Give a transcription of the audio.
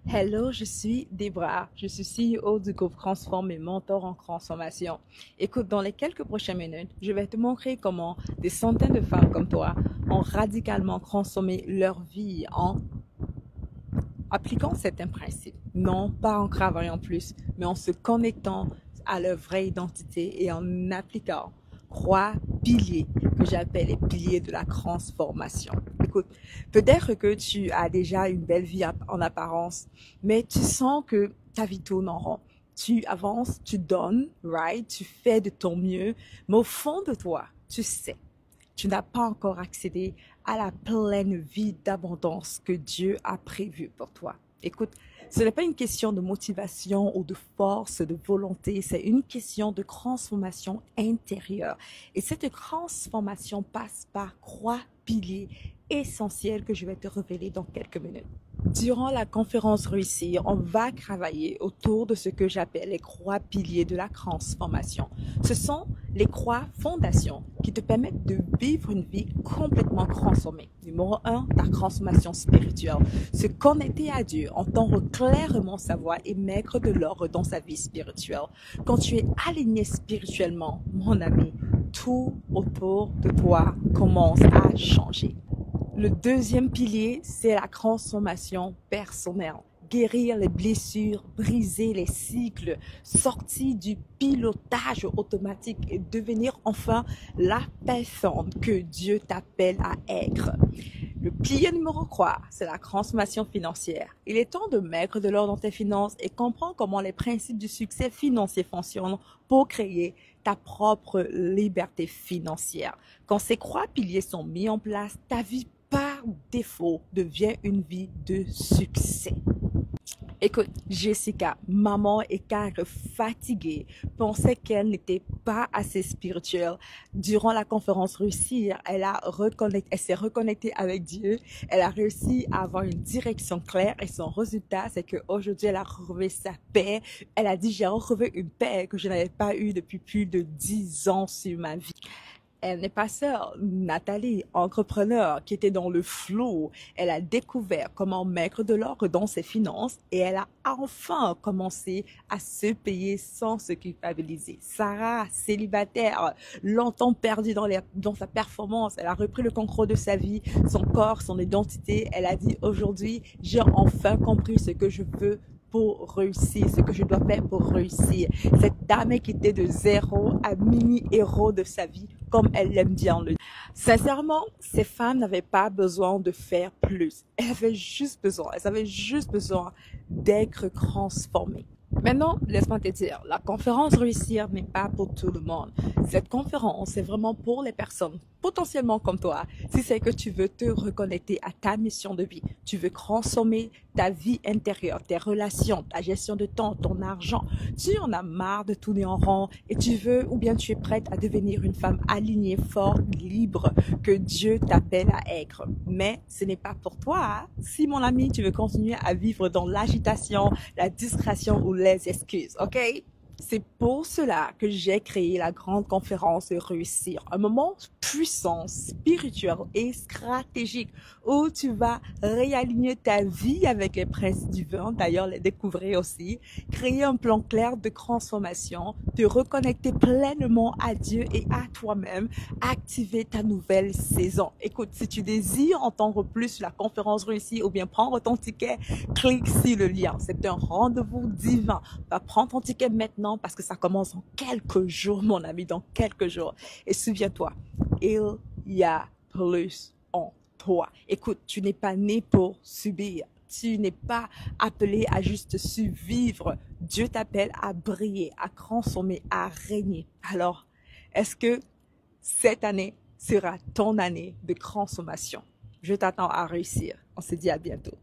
Hello, je suis Debra. Je suis CEO du groupe Transform et mentor en transformation. Écoute, dans les quelques prochaines minutes, je vais te montrer comment des centaines de femmes comme toi ont radicalement transformé leur vie en appliquant certains principes. Non, pas en travaillant plus, mais en se connectant à leur vraie identité et en appliquant trois piliers que j'appelle les piliers de la transformation. Écoute, peut-être que tu as déjà une belle vie en apparence, mais tu sens que ta vie tourne en rond. Tu avances, tu donnes, right? Tu fais de ton mieux, mais au fond de toi, tu sais, tu n'as pas encore accédé à la pleine vie d'abondance que Dieu a prévue pour toi. Écoute, ce n'est pas une question de motivation ou de force, de volonté, c'est une question de transformation intérieure. Et cette transformation passe par trois piliers essentiels que je vais te révéler dans quelques minutes. Durant la conférence Réussir, on va travailler autour de ce que j'appelle les trois piliers de la transformation. Ce sont les trois fondations qui te permettent de vivre une vie complètement transformée. Numéro 1, ta transformation spirituelle. Se connecter à Dieu, entendre clairement sa voix et mettre de l'ordre dans sa vie spirituelle. Quand tu es aligné spirituellement, mon ami, tout autour de toi commence à changer. Le deuxième pilier, c'est la transformation personnelle. Guérir les blessures, briser les cycles, sortir du pilotage automatique et devenir enfin la personne que Dieu t'appelle à être. Le pilier numéro 3, c'est la transformation financière. Il est temps de mettre de l'ordre dans tes finances et comprendre comment les principes du succès financier fonctionnent pour créer ta propre liberté financière. Quand ces trois piliers sont mis en place, ta vie par défaut devient une vie de succès. Écoute, Jessica, maman et carré fatiguée, pensait qu'elle n'était pas assez spirituelle. Durant la conférence Réussir, elle s'est reconnectée avec Dieu. Elle a réussi à avoir une direction claire et son résultat, c'est qu'aujourd'hui, elle a retrouvé sa paix. Elle a dit, j'ai retrouvé une paix que je n'avais pas eue depuis plus de 10 ans sur ma vie. Elle n'est pas seule. Nathalie, entrepreneur qui était dans le flou, elle a découvert comment mettre de l'ordre dans ses finances et elle a enfin commencé à se payer sans se culpabiliser. Sarah, célibataire, longtemps perdue dans sa performance, elle a repris le contrôle de sa vie, son corps, son identité. Elle a dit aujourd'hui, j'ai enfin compris ce que je veux pour réussir, ce que je dois faire pour réussir. Cette dame qui était de zéro à mini-héros de sa vie, comme elle l'aime bien le dire. Sincèrement, ces femmes n'avaient pas besoin de faire plus. Elles avaient juste besoin d'être transformées. Maintenant, laisse-moi te dire, la conférence Réussir n'est pas pour tout le monde. Cette conférence, c'est vraiment pour les personnes potentiellement comme toi. Si c'est que tu veux te reconnecter à ta mission de vie, tu veux transformer ta vie intérieure, tes relations, ta gestion de temps, ton argent. Tu en as marre de tourner en rond et tu veux ou bien tu es prête à devenir une femme alignée, forte, libre, que Dieu t'appelle à être. Mais ce n'est pas pour toi. Hein? Si mon ami, tu veux continuer à vivre dans l'agitation, la discrétion ou les excuses, ok? C'est pour cela que j'ai créé la grande conférence Réussir, un moment puissant, spirituel et stratégique où tu vas réaligner ta vie avec les principes divins, d'ailleurs les découvrir aussi, créer un plan clair de transformation, te reconnecter pleinement à Dieu et à toi-même, activer ta nouvelle saison. Écoute, si tu désires entendre plus sur la conférence Réussir ou bien prendre ton ticket, clique sur le lien. C'est un rendez-vous divin. Va prendre ton ticket maintenant parce que ça commence dans quelques jours, mon ami, dans quelques jours. Et souviens-toi, il y a plus en toi. Écoute, tu n'es pas né pour subir. Tu n'es pas appelé à juste survivre. Dieu t'appelle à briller, à transformer, à régner. Alors, est-ce que cette année sera ton année de transformation? Je t'attends à réussir. On se dit à bientôt.